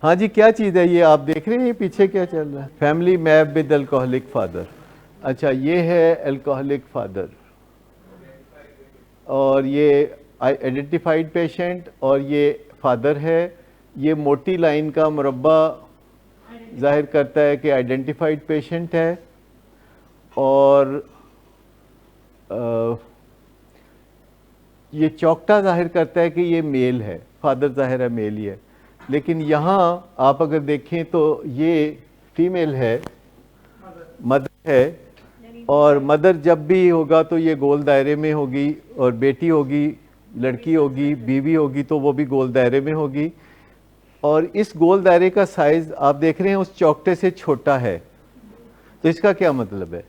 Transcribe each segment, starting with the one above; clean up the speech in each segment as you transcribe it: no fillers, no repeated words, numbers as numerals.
हाँ जी, क्या चीज़ है ये? आप देख रहे हैं ये पीछे क्या चल रहा है? Family map with alcoholic father. अच्छा, ये है अल्कोहलिक फादर और ये आइडेंटिफाइड पेशेंट और ये फादर है। ये मोटी लाइन का मुरब्बा जाहिर करता है कि आइडेंटिफाइड पेशेंट है और ये चौकटा जाहिर करता है कि ये मेल है, फादर जाहिर है मेल ही है। लेकिन यहाँ आप अगर देखें तो ये फीमेल है, मदर है, और मदर जब भी होगा तो ये गोल दायरे में होगी, और बेटी होगी, लड़की होगी, बीवी होगी तो वो भी गोल दायरे में होगी। और इस गोल दायरे का साइज आप देख रहे हैं उस चौकटे से छोटा है, तो इसका क्या मतलब है?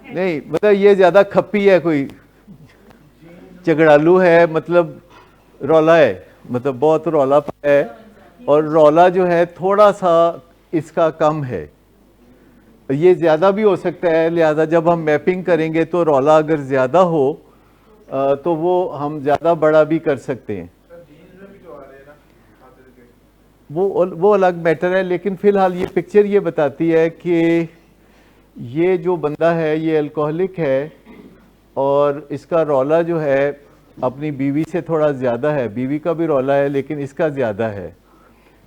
नहीं, मतलब ये ज्यादा खप्पी है, कोई झगड़ालू है, मतलब रौला है, मतलब बहुत रौला है, और रौला जो है थोड़ा सा इसका कम है। ये ज़्यादा भी हो सकता है, लिहाजा जब हम मैपिंग करेंगे तो रौला अगर ज़्यादा हो तो वो हम ज़्यादा बड़ा भी कर सकते हैं। वो अलग मैटर है, लेकिन फ़िलहाल ये पिक्चर ये बताती है कि ये जो बंदा है ये अल्कोहलिक है और इसका रौला जो है अपनी बीवी से थोड़ा ज़्यादा है। बीवी का भी रौला है लेकिन इसका ज़्यादा है।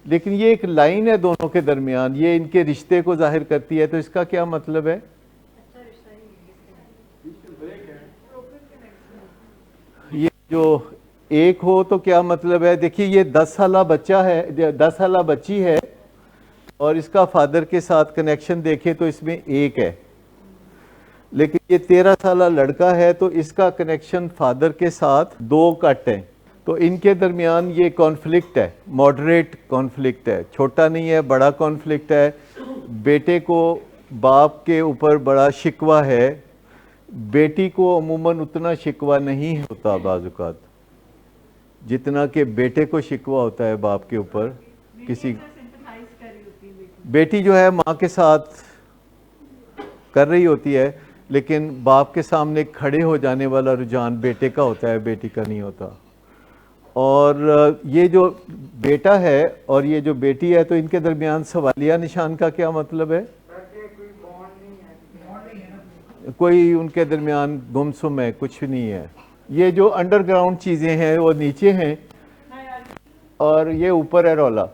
लेकिन ये एक लाइन है दोनों के दरमियान, ये इनके रिश्ते को जाहिर करती है। तो इसका क्या मतलब है? ये जो एक हो तो क्या मतलब है? देखिए, ये 10 साला बच्चा है, 10 साला बच्ची है, और इसका फादर के साथ कनेक्शन देखें तो इसमें एक है। लेकिन ये 13 साला लड़का है तो इसका कनेक्शन फादर के साथ 2 कट हैं। तो इनके दरमियान ये कॉन्फ्लिक्ट है, मॉडरेट कॉन्फ्लिक्ट है, छोटा नहीं है, बड़ा कॉन्फ्लिक्ट है। बेटे को बाप के ऊपर बड़ा शिकवा है, बेटी को अमूमन उतना शिकवा नहीं होता बाज़-औक़ात जितना कि बेटे को शिकवा होता है बाप के ऊपर। किसी बेटी जो है माँ के साथ कर रही होती है, लेकिन बाप के सामने खड़े हो जाने वाला रुझान बेटे का होता है, बेटी का नहीं होता। और ये जो बेटा है और ये जो बेटी है, तो इनके दरमियान सवालिया निशान का क्या मतलब है? कोई उनके दरमियान गुमसुम है, कुछ नहीं है। ये जो अंडरग्राउंड चीज़ें हैं वो नीचे हैं और ये ऊपर है रौला।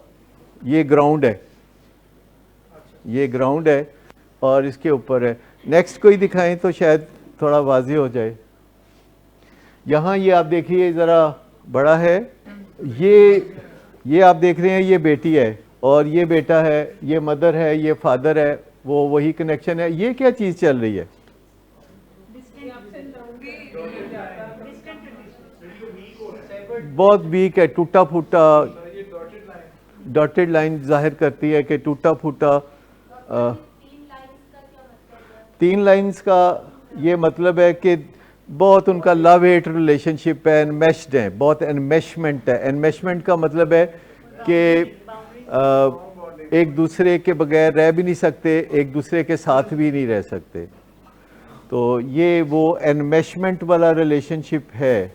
ये ग्राउंड है, ये ग्राउंड है और इसके ऊपर है। नेक्स्ट कोई दिखाएं तो शायद थोड़ा वाज़ेह हो जाए। यहाँ ये आप देखिए ज़रा बड़ा है, ये आप देख रहे हैं, ये बेटी है और ये बेटा है, ये मदर है, ये फादर है, वो वही कनेक्शन है। ये क्या चीज़ चल रही है? बहुत वीक है, टूटा फूटा। डॉटेड लाइन जाहिर करती है कि टूटा फूटा। 3 लाइंस का ये मतलब है कि बहुत उनका लव हेट रिलेशनशिप है, एनमेश्ड है, बहुत एनमेशमेंट है। एनमेशमेंट का मतलब है कि एक दूसरे के बगैर रह भी नहीं सकते, एक दूसरे के साथ भी नहीं रह सकते। तो ये वो एनमेशमेंट वाला रिलेशनशिप है।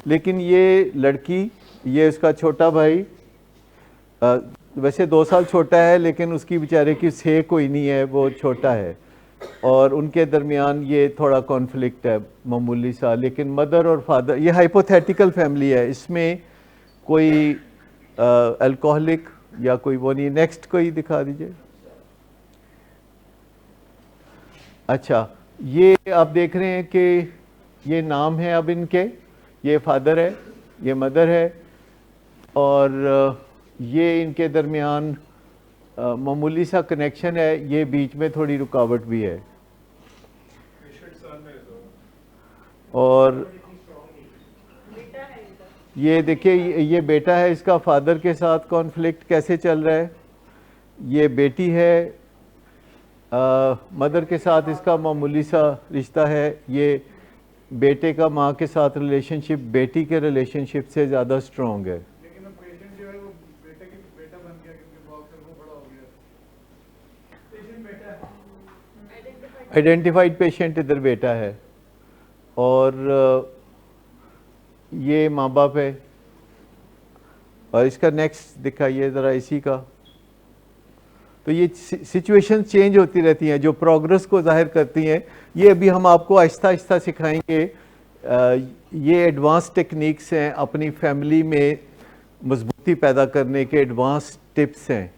लेकिन ये लड़की, ये उसका छोटा भाई, वैसे 2 साल छोटा है लेकिन उसकी बेचारे की से कोई नहीं है, वो छोटा है, और उनके दरमियान ये थोड़ा कॉन्फ्लिक्ट है मामूली सा। लेकिन मदर और फादर, ये हाइपोथेटिकल फैमिली है, इसमें कोई अल्कोहलिक या कोई वो नहीं। नेक्स्ट कोई दिखा दीजिए। अच्छा, ये आप देख रहे हैं कि ये नाम है अब इनके, ये फादर है, ये मदर है, और ये इनके दरमियान मामूली सा कनेक्शन है। ये बीच में थोड़ी रुकावट भी है। और ये देखिए, ये बेटा है, इसका फादर के साथ कॉन्फ्लिक्ट कैसे चल रहा है। ये बेटी है, मदर के साथ इसका मामूली सा रिश्ता है। ये बेटे का माँ के साथ रिलेशनशिप बेटी के रिलेशनशिप से ज़्यादा स्ट्रॉन्ग है। आइडेंटिफाइड पेशेंट इधर बेटा है, और ये माँ बाप है, और इसका नेक्स्ट दिखाइए ज़रा इसी का। तो ये सिचुएशन चेंज होती रहती हैं जो प्रोग्रेस को जाहिर करती हैं। ये अभी हम आपको आहिस्ता आहिस्ता सिखाएंगे। ये एडवांस टेक्निक्स हैं, अपनी फैमिली में मजबूती पैदा करने के एडवांस टिप्स हैं।